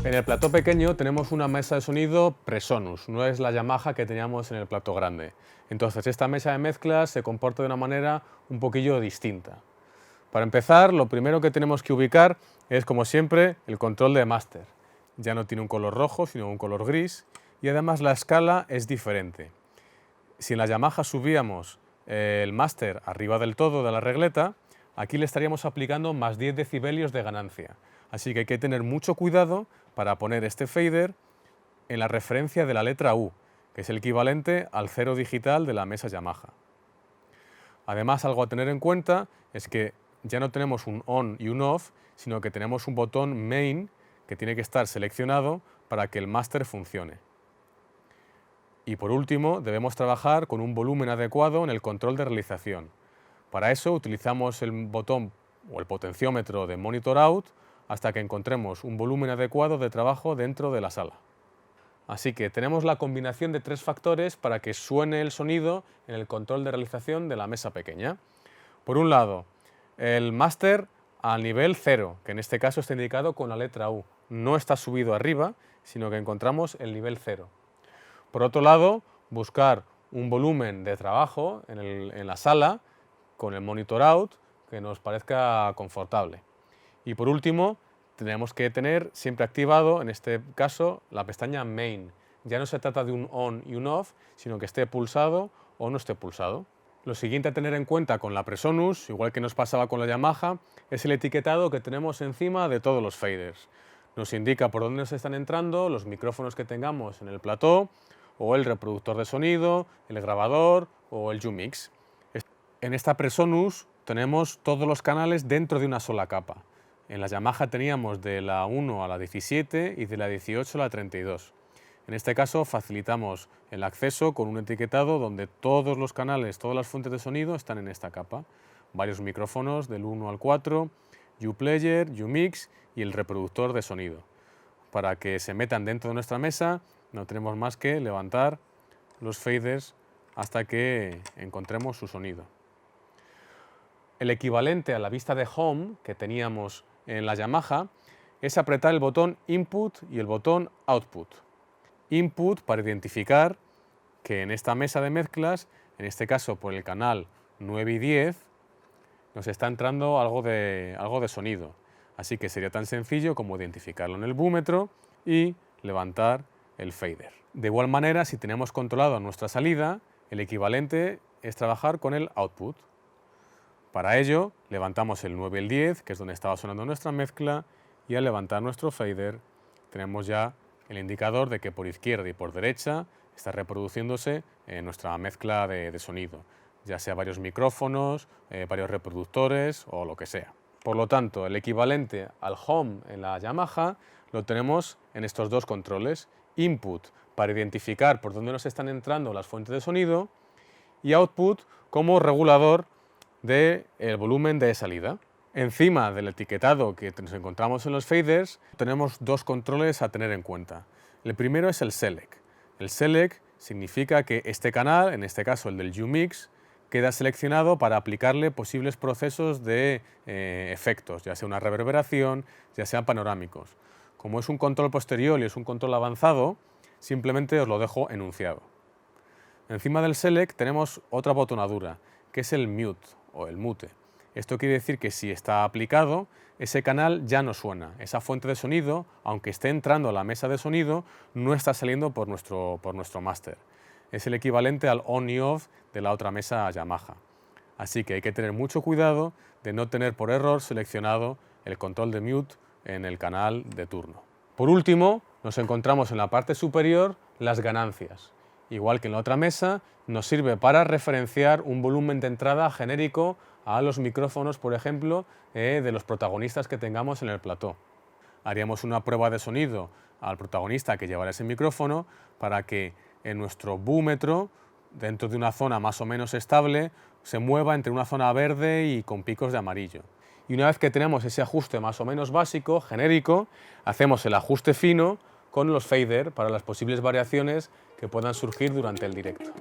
En el plató pequeño tenemos una mesa de sonido Presonus, no es la Yamaha que teníamos en el plató grande. Entonces esta mesa de mezclas se comporta de una manera un poquillo distinta. Para empezar, lo primero que tenemos que ubicar es, como siempre, el control de máster. Ya no tiene un color rojo, sino un color gris, y además la escala es diferente. Si en la Yamaha subíamos el máster arriba del todo de la regleta, aquí le estaríamos aplicando más 10 decibelios de ganancia. Así que hay que tener mucho cuidado para poner este fader en la referencia de la letra U, que es el equivalente al cero digital de la mesa Yamaha. Además, algo a tener en cuenta es que ya no tenemos un on y un off, sino que tenemos un botón main que tiene que estar seleccionado para que el máster funcione. Y por último, debemos trabajar con un volumen adecuado en el control de realización. Para eso utilizamos el botón o el potenciómetro de Monitor Out hasta que encontremos un volumen adecuado de trabajo dentro de la sala. Así que tenemos la combinación de tres factores para que suene el sonido en el control de realización de la mesa pequeña. Por un lado, el máster al nivel 0, que en este caso está indicado con la letra U. No está subido arriba, sino que encontramos el nivel 0. Por otro lado, buscar un volumen de trabajo en la sala con el Monitor Out que nos parezca confortable. Y por último, tenemos que tener siempre activado, en este caso, la pestaña Main. Ya no se trata de un on y un off, sino que esté pulsado o no esté pulsado. Lo siguiente a tener en cuenta con la Presonus, igual que nos pasaba con la Yamaha, es el etiquetado que tenemos encima de todos los faders. Nos indica por dónde nos están entrando los micrófonos que tengamos en el plató, o el reproductor de sonido, el grabador o el U-Mix. En esta Presonus tenemos todos los canales dentro de una sola capa. En la Yamaha teníamos de la 1 a la 17 y de la 18 a la 32. En este caso facilitamos el acceso con un etiquetado donde todos los canales, todas las fuentes de sonido están en esta capa. Varios micrófonos del 1 al 4, U-Player, U-Mix y el reproductor de sonido. Para que se metan dentro de nuestra mesa no tenemos más que levantar los faders hasta que encontremos su sonido. El equivalente a la vista de Home que teníamos en la Yamaha es apretar el botón Input y el botón Output. Input para identificar que en esta mesa de mezclas, en este caso por el canal 9 y 10, nos está entrando algo de sonido. Así que sería tan sencillo como identificarlo en el búmetro y levantar el fader. De igual manera, si tenemos controlado nuestra salida, el equivalente es trabajar con el output. Para ello, levantamos el 9 y el 10, que es donde estaba sonando nuestra mezcla, y al levantar nuestro fader, tenemos ya el indicador de que por izquierda y por derecha está reproduciéndose nuestra mezcla de sonido, ya sea varios micrófonos, varios reproductores o lo que sea. Por lo tanto, el equivalente al home en la Yamaha lo tenemos en estos dos controles. Input para identificar por dónde nos están entrando las fuentes de sonido y output como regulador del volumen de salida. Encima del etiquetado que nos encontramos en los faders tenemos dos controles a tener en cuenta. El primero es el Select. El Select significa que este canal, en este caso el del U-Mix, queda seleccionado para aplicarle posibles procesos de efectos, ya sea una reverberación, ya sean panorámicos. Como es un control posterior y es un control avanzado, simplemente os lo dejo enunciado. Encima del Select tenemos otra botonadura, que es el Mute o el Mute. Esto quiere decir que si está aplicado, ese canal ya no suena. Esa fuente de sonido, aunque esté entrando a la mesa de sonido, no está saliendo por nuestro máster. Es el equivalente al on y off de la otra mesa Yamaha. Así que hay que tener mucho cuidado de no tener por error seleccionado el control de mute en el canal de turno. Por último, nos encontramos en la parte superior las ganancias. Igual que en la otra mesa, nos sirve para referenciar un volumen de entrada genérico a los micrófonos, por ejemplo, de los protagonistas que tengamos en el plató. Haríamos una prueba de sonido al protagonista que llevará ese micrófono para que en nuestro búmetro, dentro de una zona más o menos estable, se mueva entre una zona verde y con picos de amarillo. Y una vez que tenemos ese ajuste más o menos básico, genérico, hacemos el ajuste fino con los fader para las posibles variaciones que puedan surgir durante el directo.